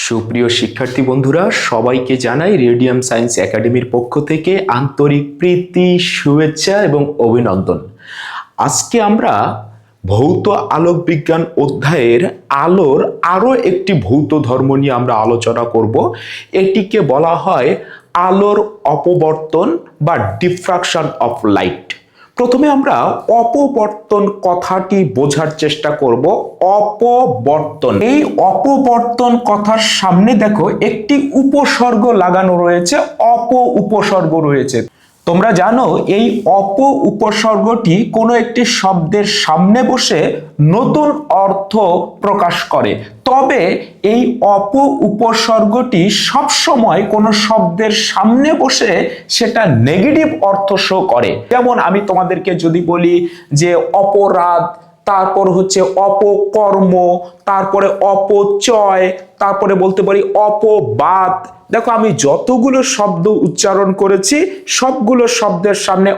সুপ্রিয় শিক্ষার্থী বন্ধুরা, সবাইকে জানাই রেডিয়াম সায়েন্স একাডেমির পক্ষ থেকে আন্তরিক প্রীতি, শুভেচ্ছা এবং অভিনন্দন। আজকে আমরা ভৌত আলোক বিজ্ঞান অধ্যায়ের আলোর আরো একটি ভৌত ধর্ম নিয়ে আমরা আলোচনা করব। এটিকে বলা হয় আলোর অপবর্তন বা ডিফ্রাকশন অফ লাইট। প্রথমে আমরা অপবর্তন কথাটি বোঝার চেষ্টা করব। অপবর্তন, এই অপবর্তন কথার সামনে দেখো একটি উপসর্গ লাগানো রয়েছে, উপসর্গ রয়েছে। তোমরা জানো এই উপসর্গটি কোনো একটি শব্দের সামনে বসে নতুন অর্থ প্রকাশ করে। তবে এই উপসর্গটি সবসময় কোনো শব্দের সামনে বসে সেটা নেগেটিভ অর্থ শো করে। যেমন আমি তোমাদেরকে যদি বলি যে অপরাধ, তারপর হচ্ছে অপকর্ম, তারপরে অপচয়, তারপরে বলতে পারি অপবাদ। দেখো আমি যতগুলো শব্দ উচ্চারণ করেছি সবগুলো শব্দের সামনে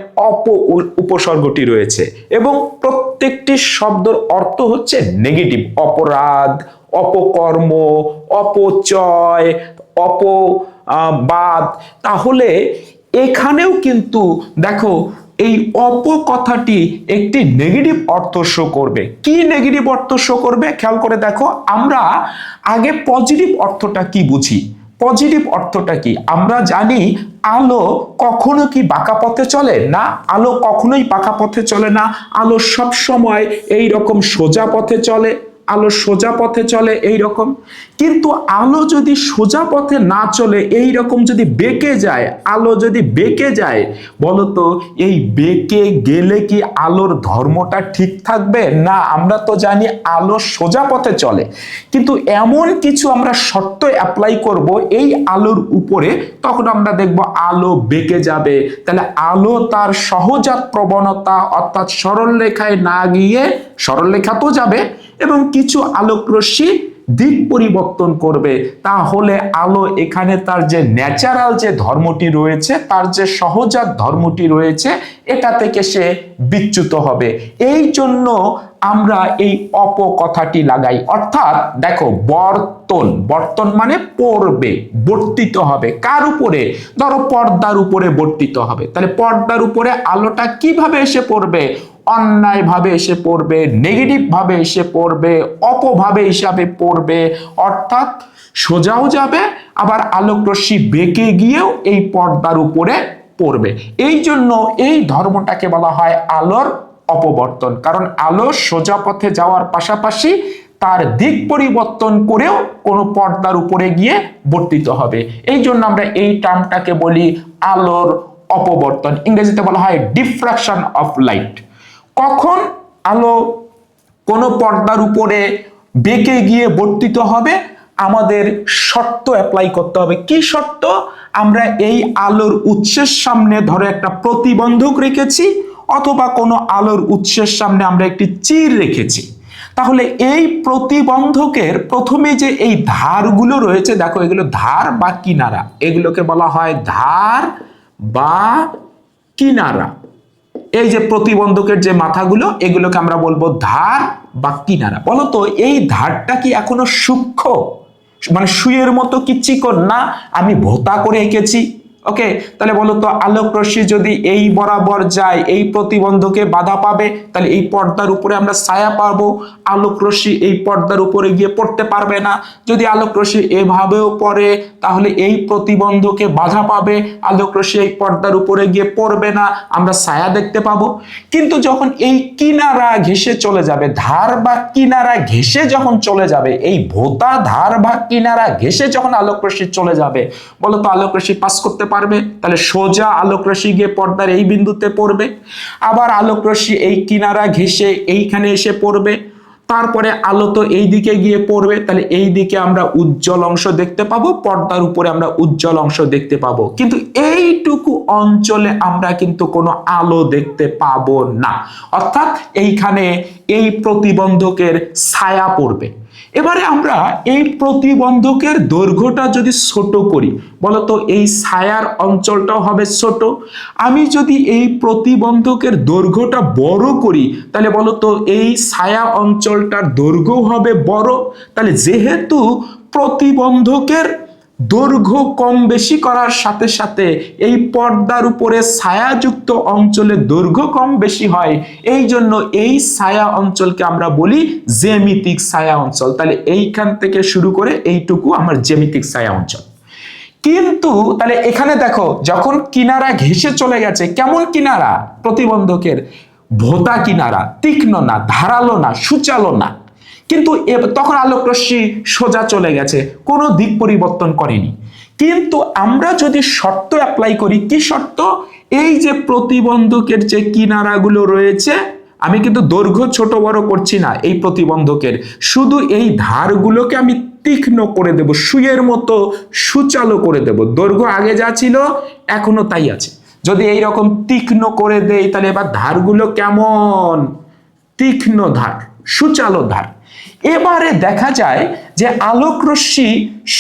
উপসর্গটি রয়েছে এবং প্রত্যেকটি শব্দের অর্থ হচ্ছে নেগেটিভ। অপরাধ, অপকর্ম, অপচয়, অপবাদ। তাহলে এখানেও কিন্তু দেখো এই কথাটি একটি নেগেটিভ অর্থ শো করবে। কি নেগেটিভ অর্থ শো করবে খেয়াল করে দেখো। আমরা আগে পজিটিভ অর্থটা কি বুঝি। পজিটিভ অর্থটা কি? আমরা জানি আলো কখনো কি বাঁকা পথে চলে না, আলো কখনোই বাঁকা পথে চলে না। আলো সব সময় এই রকম সোজা পথে চলে, আলো সোজা পথে চলে এই রকম। কিন্তু আলো যদি সোজা পথে না চলে, এই রকম যদি বেঁকে যায়, আলো যদি বেঁকে যায়, বলতো এই বেঁকে গেলে কি আলোর ধর্মটা ঠিক থাকবে? না, আমরা তো জানি আলো সোজা পথে চলে। কিন্তু এমন কিছু আমরা শর্ত অ্যাপ্লাই করব এই আলোর উপরে, তখন আমরা দেখব আলো বেঁকে যাবে। তাহলে আলো তার সহজাত প্রবণতা অর্থাৎ সরল রেখায় না গিয়ে সরল রেখা তো যাবে এবং কিছু আলোক রশ্মি দিক পরিবর্তন করবে। তাহলে আলো এখানে তার যে ন্যাচারাল যে ধর্মটি রয়েছে, তার যে সহজাত ধর্মটি রয়েছে, এটা থেকে সে বিচ্যুত হবে। এই জন্য আমরা এই কথাটি লাগাই। অর্থাৎ দেখো বর্তন, বর্তন মানে পড়বে, বর্তিত হবে। কার উপরে? ধরো পর্দার উপরে বর্তিত হবে। তাহলে পর্দার উপরে আলোটা কিভাবে এসে পড়বে? অন্যায় ভাবে এসে পড়বে, নেগেটিভ ভাবে এসে পড়বে, অপভাবে হিসাবে পড়বে। অর্থাৎ সোজাও যাবে, আবার আলোক রশ্মি বেঁকে গিয়েও এই পর্দার উপরে পড়বে। এই জন্য এই ধর্মটাকে বলা হয় আলোর অপবর্তন। কারণ আলো সোজা পথে যাওয়ার পাশাপাশি তার দিক পরিবর্তন করেও কোনো পর্দার উপরে গিয়ে বর্তিত হবে। এই জন্য আমরা এই টার্মটাকে বলি আলোর অপবর্তন। ইংরেজিতে বলা হয় ডিফ্রাকশন অফ লাইট। কখন আলো কোনো পর্দার উপরে বেঁকে গিয়ে বর্তিত হবে? আমাদের শর্ত অ্যাপ্লাই করতে হবে। কি শর্ত? আমরা এই আলোর উৎসের সামনে ধরো একটা প্রতিবন্ধক রেখেছি, অথবা কোনো আলোর উৎসের সামনে আমরা একটি চির রেখেছি। তাহলে এই প্রতিবন্ধকের প্রথমে যে এই ধারগুলো রয়েছে, দেখো এগুলো ধার বা কিনারা, এগুলোকে বলা হয় ধার বা কিনারা। এই যে প্রতিবন্ধকের যে মাথাগুলো, এগুলোকে আমরা বলবো ধার বা কিনারা। বলতো এই ধারটা কি এখনো সূক্ষ্ম, মানে সুইয়ের মতো কি চিকন? না, আমি ভোঁতা করে এঁকেছি। ওকে, তাহলে বলতো আলোক রশ্মি যদি এই বরাবর যায়, এই প্রতিবন্ধকে বাধা পাবে, তাহলে এই পর্দার উপরে আমরা ছায়া পাবো। আলোক রশ্মি এই পর্দার উপরে গিয়ে পড়তে পারবে না। যদি আলোক রশ্মি এভাবেও পড়ে, তাহলে এই প্রতিবন্ধকে বাধা পাবে, আলোক রশ্মি এই পর্দার উপরে গিয়ে পড়বে না, আমরা ছায়া দেখতে পাবো। কিন্তু যখন এই কিনারা ঘেঁষে চলে যাবে, ধার বা কিনারা ঘেঁষে যখন চলে যাবে, এই ভোঁতা ধার বা কিনারা ঘেঁষে যখন আলোক রশ্মি চলে যাবে, বলতো আলোক রশ্মি পাস করতে পারবে? তাহলে সোজা আলোক রশ্মি গিয়ে পর্দার এই বিন্দুতে পড়বে, আবার আলোক রশ্মি এই কিনারা ঘেঁষে এইখানে এসে পড়বে, তারপরে আলো তো এই দিকে গিয়ে পড়বে। তাহলে এই দিকে আমরা উজ্জ্বল অংশ দেখতে পাবো, পর্দার উপরে আমরা উজ্জ্বল অংশ দেখতে পাবো। কিন্তু এইটুকু অঞ্চলে আমরা কিন্তু কোনো আলো দেখতে পাবো না। অর্থাৎ এইখানে এই প্রতিবন্ধকের ছায়া পড়বে। এবারে আমরা এই প্রতিবন্ধকের দৈর্ঘ্যটা যদি ছোট করি, বলতো এই ছায়ার অঞ্চলটাও হবে ছোট। আমি যদি এই প্রতিবন্ধকের দৈর্ঘ্যটা বড় করি, তাহলে বলতো এই ছায়া অঞ্চলটার দৈর্ঘ্য হবে বড়। তাহলে যেহেতু প্রতিবন্ধকের দৈর্ঘ্য কম বেশি করার সাথে সাথে এই পর্দার উপরে ছায়াযুক্ত অঞ্চলে দৈর্ঘ্য কম বেশি হয়, এই জন্য এই ছায়া অঞ্চলকে আমরা বলি জ্যামিতিক ছায়া অঞ্চল। তাহলে এইখান থেকে শুরু করে এইটুকু আমার জ্যামিতিক ছায়া অঞ্চল। কিন্তু তাহলে এখানে দেখো, যখন কিনারা ঘেঁষে চলে গেছে, কেমন কিনারা? প্রতিবন্ধকের ভোঁতা কিনারা, তীক্ষ্ণ না, ধারালো না, সূচালো না। কিন্তু তখন আলোক রশ্মি সোজা চলে গেছে, কোনো দিক পরিবর্তন করেনি। কিন্তু আমরা যদি শর্ত অ্যাপ্লাই করি, কি শর্ত? এই যে প্রতিবন্ধকের যে কিনারাগুলো রয়েছে, আমি কিন্তু দৈর্ঘ্য ছোট বড় করছি না এই প্রতিবন্ধকের, শুধু এই ধারগুলোকে আমি তীক্ষ্ণ করে দেব, সুইয়ের মতো সুচালো করে দেব। দৈর্ঘ্য আগে যা ছিল এখনো তাই আছে। যদি এই রকম তীক্ষ্ণ করে দেই, তাহলে এবার ধারগুলো কেমন? তীক্ষ্ণ ধার, সুচালো ধার। এবারে দেখা যায় যে আলোক রশ্মি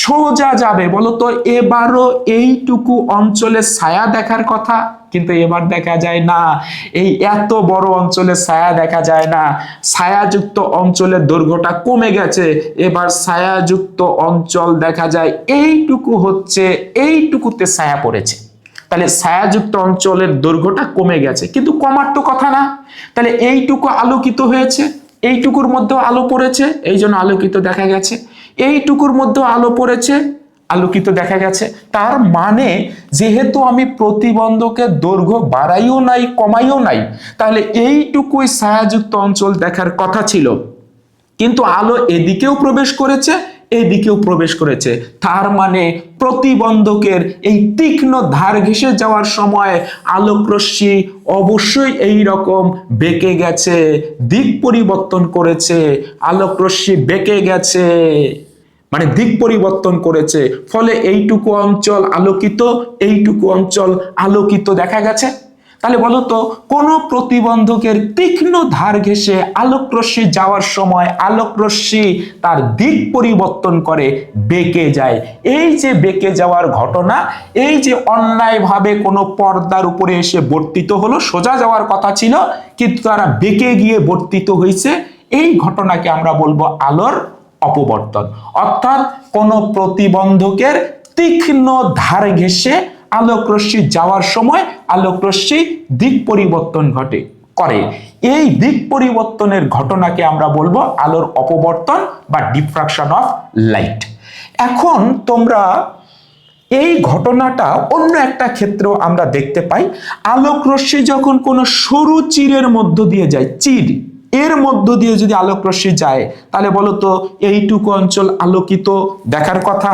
সোজা যাবে, বলতো এবারও এইটুকু অঞ্চলে ছায়া দেখার কথা, কিন্তু এবার দেখা যায় না। এই এত বড় অঞ্চলে ছায়া দেখা যায় না, ছায়াযুক্ত অঞ্চলের দৈর্ঘ্যটা কমে গেছে। এবার ছায়াযুক্ত অঞ্চল দেখা যায় এইটুকু হচ্ছে, এইটুকুতে ছায়া পড়েছে। তাহলে ছায়াযুক্ত অঞ্চলের দৈর্ঘ্যটা কমে গেছে, কিন্তু কমার তো কথা না। তাহলে এইটুকু আলোকিত হয়েছে, এইটুকুর মধ্যেও আলো পড়েছে, এই জন্য আলোকিত দেখা গেছে। এইটুকুর মধ্যেও আলো পড়েছে, আলোকিত দেখা গেছে। তার মানে যেহেতু আমি প্রতিবন্ধকের দৈর্ঘ্য বাড়াইও নাই কমাইও নাই, তাহলে এইটুকুই ছায়াযুক্ত অঞ্চল দেখার কথা ছিল। কিন্তু আলো এদিকেও প্রবেশ করেছে, এদিকেও প্রবেশ করেছে। তার মানে প্রতিবন্ধকের এই তীক্ষ্ণ ধার ঘেঁষে যাওয়ার সময় আলোক রশ্মি অবশ্যই এই রকম বেঁকে গেছে, দিক পরিবর্তন করেছে। আলোক রশ্মি বেঁকে গেছে মানে দিক পরিবর্তন করেছে, ফলে এইটুকু অঞ্চল আলোকিত, এইটুকু অঞ্চল আলোকিত দেখা গেছে। তাহলে বলতো, কোন প্রতিবন্ধকের তীক্ষ্ণ ধার ঘেঁষে আলোক রশ্মি যাওয়ার সময় আলোক রশ্মি তার দিক পরিবর্তন করে বেঁকে যায়। এই যে বেঁকে যাওয়ার ঘটনা, এই যে অন্যায়ভাবে কোনো পর্দার উপরে এসে বর্তিত হলো, সোজা যাওয়ার কথা ছিল কিন্তু তারা বেঁকে গিয়ে বর্তিত হয়েছে, এই ঘটনাকে আমরা বলবো আলোর অপবর্তন। অর্থাৎ কোন প্রতিবন্ধকের তীক্ষ্ণ ধার ঘেঁষে আলোক রশ্মি যাওয়ার সময় আলোক রশ্মি দিক পরিবর্তন করে। এই দিক পরিবর্তনের ঘটনাকে আমরা বলবো আলোর অপবর্তন বা ডিফ্রাকশন অফ লাইট। এখন তোমরা এই ঘটনাটা অন্য একটা ক্ষেত্রেও আমরা দেখতে পাই। আলোক রশ্মি যখন কোনো সরু চিরের মধ্য দিয়ে যায়, চির এর মধ্য দিয়ে যদি আলোক রশ্মি যায়, তাহলে বলতো এইটুকু অঞ্চল আলোকিত দেখার কথা,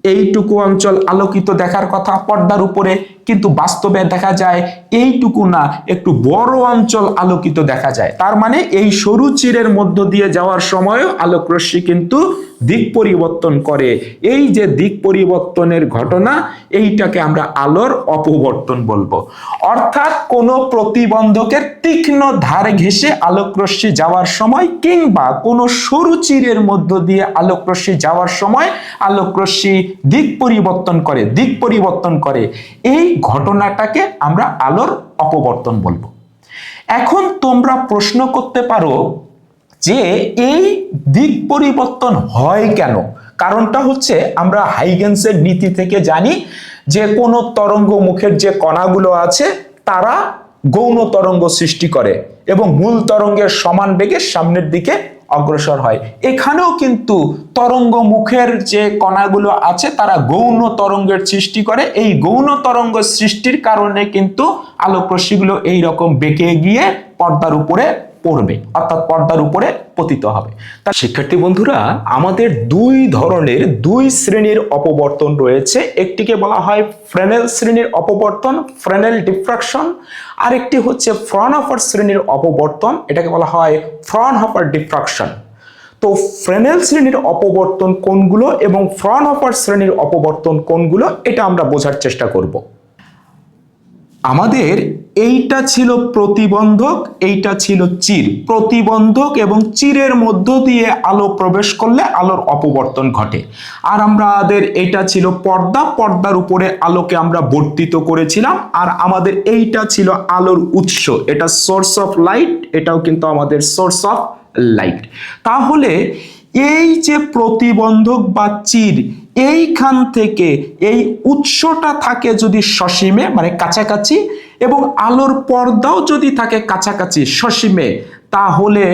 এইটুকু অঞ্চল আলোকিত দেখার কথা পর্দার উপরে, কিন্তু বাস্তবে দেখা যায় এইটুকু না, একটু বড় অঞ্চল আলোকিত দেখা যায়। তার মানে এই সরু চিরের মধ্য দিয়ে যাওয়ার সময়ও আলোক রশ্মি কিন্তু দিক পরিবর্তন করে। এই যে দিক পরিবর্তনের ঘটনা, এইটাকে আমরা আলোর অপবর্তন বলবো। অর্থাৎ কোন প্রতিবন্ধকের তীক্ষ্ণ ধার ঘেঁষে আলোক রশ্মি যাওয়ার সময় কিংবা কোন সরু চিরের মধ্য দিয়ে আলোক রশ্মি যাওয়ার সময় আলোক রশ্মি দিক পরিবর্তন করে, এই ঘটনাটাকে আমরা আলোর অপবর্তন বলবো। এখন তোমরা প্রশ্ন করতে পারো যে এই দিক পরিবর্তন হয় কেন? কারণটা হচ্ছে, আমরা হাইগেন্সের নীতি থেকে জানি যে কোনো তরঙ্গ মুখের যে কণাগুলো আছে তারা গৌণ তরঙ্গ সৃষ্টি করে এবং মূল তরঙ্গের সমান বেগে সামনের দিকে অগ্রসর হয়। এখানেও কিন্তু তরঙ্গ মুখের যে কণাগুলো আছে তারা গৌণ তরঙ্গের সৃষ্টি করে। এই গৌণ তরঙ্গ সৃষ্টির কারণে কিন্তু আলোক রশ্মিগুলো এইরকম বেঁকে গিয়ে পর্দার উপরে পড়বে, অর্থাৎ পর্দার উপরে পতিত হবে। তা শিক্ষার্থী বন্ধুরা, আমাদের দুই শ্রেণীর অপবর্তন রয়েছে। একটিকে বলা হয় ফ্রেনেল শ্রেণীর অপবর্তন, ফ্রেনেল ডিফ্রাকশন। আরেকটি হচ্ছে ফ্রনহফার শ্রেণীর অপবর্তন, এটাকে বলা হয় ফ্রনহফার ডিফ্রাকশন। তো ফ্রেনেল শ্রেণীর অপবর্তন কোনগুলো এবং ফ্রনহফার শ্রেণীর অপবর্তন কোনগুলো, এটা আমরা বোঝার চেষ্টা করব। আমাদের এইটা ছিল প্রতিবন্ধক, এইটা ছিল চির। প্রতিবন্ধক এবং চিরের মধ্য দিয়ে আলো প্রবেশ করলে আলোর অপবর্তন ঘটে। আর আমাদের এটা ছিল পর্দা, পর্দার উপরে আলোকে আমরা বর্তিত করেছিলাম। আর আমাদের এইটা ছিল আলোর উৎস, এটা সোর্স অফ লাইট, এটাও কিন্তু আমাদের সোর্স অফ লাইট। তাহলে এই যে প্রতিবন্ধক বা চির, এইখান থেকে এই উৎসটা থাকে যদি সসীমে মানে কাছাকাছি, এবং আলোর পর্দাও যদি থাকে কাছাকাছি সসীমে, তাহলে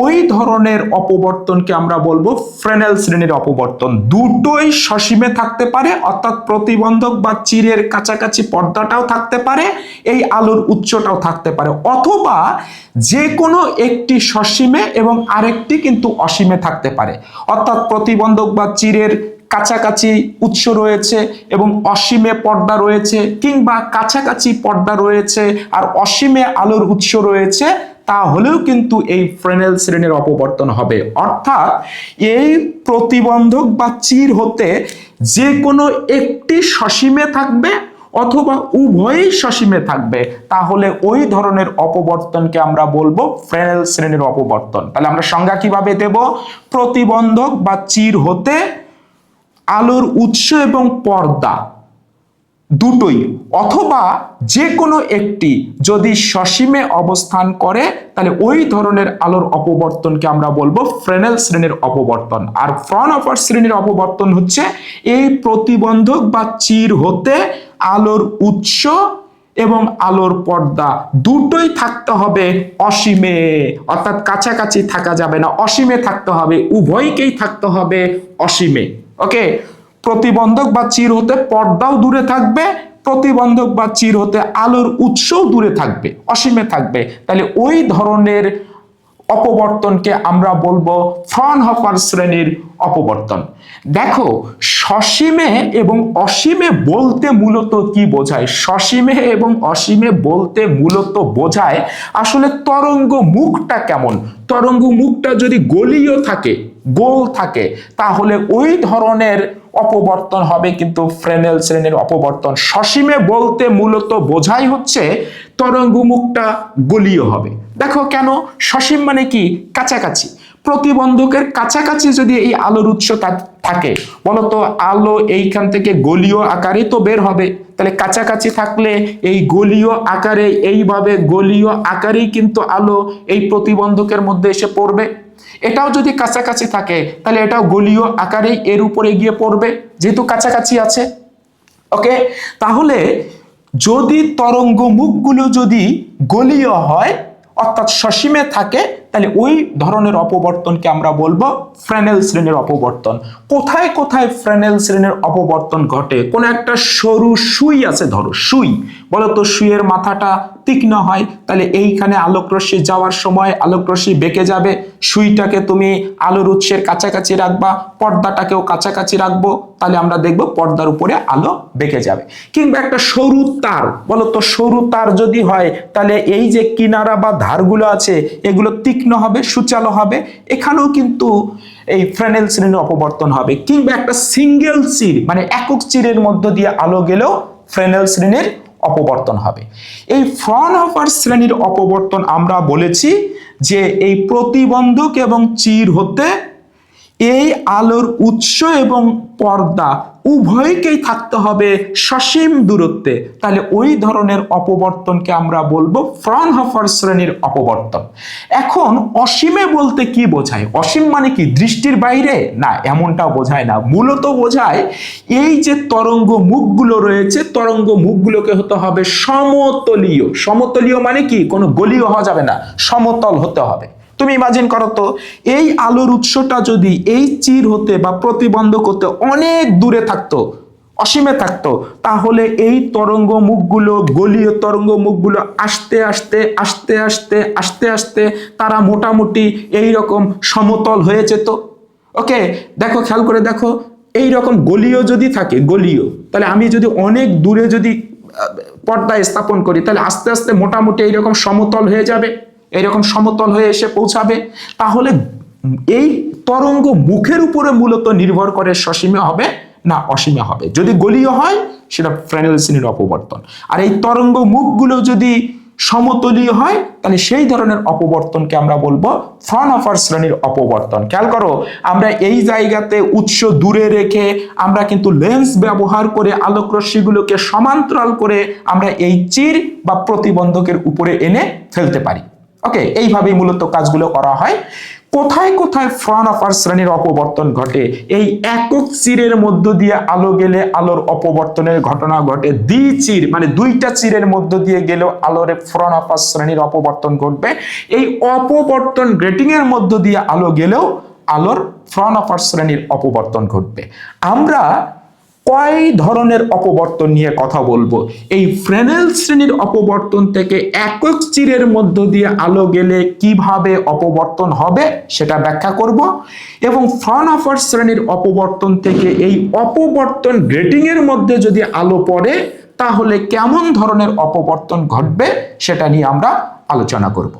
ওই ধরনের অপবর্তনকে আমরা বলবো ফ্রেনেল শ্রেণীর অপবর্তন। দুটোই সসীমে থাকতে পারে, অর্থাৎ প্রতিবন্ধক বা চিরের কাছাকাছি পর্দাটাও থাকতে পারে, এই আলোর উৎসটাও থাকতে পারে, অথবা যে কোনো একটি সসীমে এবং আরেকটি কিন্তু অসীমে থাকতে পারে। অর্থাৎ প্রতিবন্ধক বা চিরের কাছাকাছি উৎস রয়েছে এবং অসীমে পর্দা রয়েছে, কিংবা কাছাকাছি পর্দা রয়েছে আর অসীমে আলোর উৎস রয়েছে, তাহলেও কিন্তু এই ফ্রেনেল শ্রেণীর অপবর্তন হবে। অর্থাৎ এই প্রতিবন্ধক বা চির হতে যে কোনো একটি সসীমে থাকবে অথবা উভয়ই সসীমে থাকবে, তাহলে ওই ধরনের অপবর্তনকে আমরা বলবো ফ্রেনেল শ্রেণীর অপবর্তন। তাহলে আমরা সংজ্ঞা কিভাবে দেব? প্রতিবন্ধক বা চির হতে আলোর উৎস এবং পর্দা দুটোই অথবা যে কোনো একটি যদি সসীমে অবস্থান করে, তাহলে ওই ধরনের আলোর অপবর্তনকে আমরা বলবো ফ্রেনেল শ্রেণীর অপবর্তন। আর ফ্রনহফার শ্রেণীর অপবর্তন হচ্ছে এই প্রতিবন্ধক বা চির হতে আলোর উৎস এবং আলোর পর্দা দুটোই থাকতে হবে অসীমে, অর্থাৎ কাছাকাছি থাকা যাবে না, অসীমে থাকতে হবে, উভয়কেই থাকতে হবে অসীমে। ওকে, প্রতিবন্ধক বা চির হতে পর্দাও দূরে থাকবে, প্রতিবন্ধক বা চির হতে আলোর উৎসও দূরে থাকবে, অসীমে থাকবে, তাহলে ওই ধরনের অপবর্তনকে আমরা বলবো ফ্রনহফার শ্রেণীর অপবর্তন। দেখো, সসীমে এবং অসীমে বলতে মূলত কি বোঝায়? সসীমে এবং অসীমে বলতে মূলত বোঝায় আসলে তরঙ্গ মুখটা কেমন। তরঙ্গ মুখটা যদি গোলীয় থাকে, গোল থাকে, তাহলে ওই ধরনের অপবর্তন হবে কিন্তু ফ্রেনেল শ্রেণীর অপবর্তন। সসীমে বলতে মূলত বোঝাই হচ্ছে তরঙ্গ মুখটা গোলীয় হবে। দেখো কেন? সসীম মানে কি? কাছাকাছি। প্রতিবন্ধকের কাছাকাছি যদি এই আলোর উৎস থাকে, বলতো আলো এইখান থেকে গোলীয় আকারে তো বের হবে, তাহলে কাছাকাছি থাকলে এই গোলীয় আকারে, এইভাবে গোলীয় আকারেই কিন্তু আলো এই প্রতিবন্ধকের মধ্যে এসে পড়বে। এটাও যদি কাছাকাছি থাকে, তাহলে এটাও গোলীয় আকারেই এর উপরে গিয়ে পড়বে, যেহেতু কাছাকাছি আছে। ওকে, তাহলে যদি তরঙ্গ মুখগুলো যদি গোলীয় হয় অর্থাৎ সসীমে থাকে, তাহলে ওই ধরনের অপবর্তনকে আমরা বলবো ফ্রেনেল শ্রেণীর অপবর্তন। কোথায় কোথায় ফ্রেনেল শ্রেণীর অপবর্তন ঘটে? কোন একটা সরু সুই আছে, ধরো সুই, বলতো সুইয়ের মাথাটা তীক্ষ্ণ হয়, তাহলে এইখানে আলোক রশ্মি যাওয়ার সময় আলোক রশ্মি বেঁকে যাবে, সুইটাকে তুমি আলোর উৎসের কাছাকাছি রাখবা, পর্দাটাকেও কাছাকাছি রাখবো, তাহলে আমরা দেখবো পর্দার উপরে আলো বেঁকে যাবে। কিংবা একটা সরু তার, বলতো সরু তার যদি হয়, তাহলে এই যে কিনারা বা ধারগুলো আছে এগুলো তীক্ষ্ণ হবে, সূচালো হবে, এখানেও কিন্তু এই ফ্রেনেল শ্রেণীর অপবর্তন হবে। কিংবা একটা সিঙ্গেল চির মানে একক চিরের মধ্য দিয়ে আলো গেলেও ফ্রেনেল শ্রেণীর অপবর্তন হবে। এই ফ্রনহফার শ্রেণীর অপবর্তন আমরা বলেছি যে এই প্রতিবন্ধক এবং চির হতে এই আলোর উৎস এবং পর্দা উভয়কেই থাকতে হবে সসীম দূরত্বে, তাহলে ওই ধরনের অপবর্তনকে আমরা বলবো ফ্রনহফার শ্রেণীর অপবর্তন। এখন অসীমে বলতে কি বোঝায়? অসীম মানে কি দৃষ্টির বাইরে? না, এমনটা বোঝায় না। মূলত বোঝায় এই যে তরঙ্গ মুখগুলো রয়েছে, তরঙ্গ মুখগুলোকে হতে হবে সমতলীয়। সমতলীয় মানে কি? কোনো গলীয় হওয়া যাবে না, সমতল হতে হবে। তুমি ইমাজিন করো তো, এই আলোর উৎসটা যদি এই চির হতে বা প্রতিবন্ধক হতে অনেক দূরে থাকতো, অসীমে থাকতো, তাহলে এই তরঙ্গ মুখগুলো, গলীয় তরঙ্গ মুখগুলো আস্তে আস্তে আস্তে আস্তে আস্তে আস্তে তারা মোটামুটি এই রকম সমতল হয়ে যেত। ওকে, দেখো, খেয়াল করে দেখো, এই রকম গলীয় যদি থাকে, গলীয়, তাহলে আমি যদি অনেক দূরে যদি পর্দা স্থাপন করি, তাহলে আস্তে আস্তে মোটামুটি এইরকম সমতল হয়ে যাবে, এরকম সমতল হয়ে এসে পৌঁছাবে। তাহলে এই তরঙ্গ মুখের উপরে মূলত নির্ভর করে সসীমে হবে না অসীমে হবে। যদি গলীয় হয় সেটা ফ্রেনেল শ্রেণীর অপবর্তন, আর এই তরঙ্গ মুখগুলো যদি সমতলীয় হয় তাহলে সেই ধরনের অপবর্তনকে আমরা বলবো ফ্রনহফার শ্রেণীর অপবর্তন। খেয়াল করো, আমরা এই জায়গাতে উৎস দূরে রেখে আমরা কিন্তু লেন্স ব্যবহার করে আলোক রশ্মিগুলোকে সমান্তরাল করে আমরা এই চির বা প্রতিবন্ধকের উপরে এনে ফেলতে পারি। ওকে, এইভাবেই মূলত কাজগুলো করা হয়। কোথায় কোথায় ফ্রনহফার শ্রেণীর অপবর্তন ঘটে? এই একক চিরের মধ্য দিয়ে আলো গেলে আলোর অপবর্তনের ঘটনা ঘটে। দ্বিচির মানে দুইটা চিরের মধ্য দিয়ে গেলেও আলোর ফ্রনহফার শ্রেণীর অপবর্তন ঘটবে। এই অপবর্তন গ্রেটিং এর মধ্য দিয়ে আলো গেলেও আলোর ফ্রনহফার শ্রেণীর অপবর্তন ঘটবে। আমরা কয় ধরনের অপবর্তন নিয়ে কথা বলবো? এই ফ্রেনেল শ্রেণীর অপবর্তন থেকে একক চিরের মধ্য দিয়ে আলো গেলে কিভাবে অপবর্তন হবে সেটা ব্যাখ্যা করব, এবং ফ্রনহফার শ্রেণীর অপবর্তন থেকে এই অপবর্তন গ্রেটিং এর মধ্যে যদি আলো পড়ে তাহলে কেমন ধরনের অপবর্তন ঘটবে সেটা নিয়ে আমরা আলোচনা করব।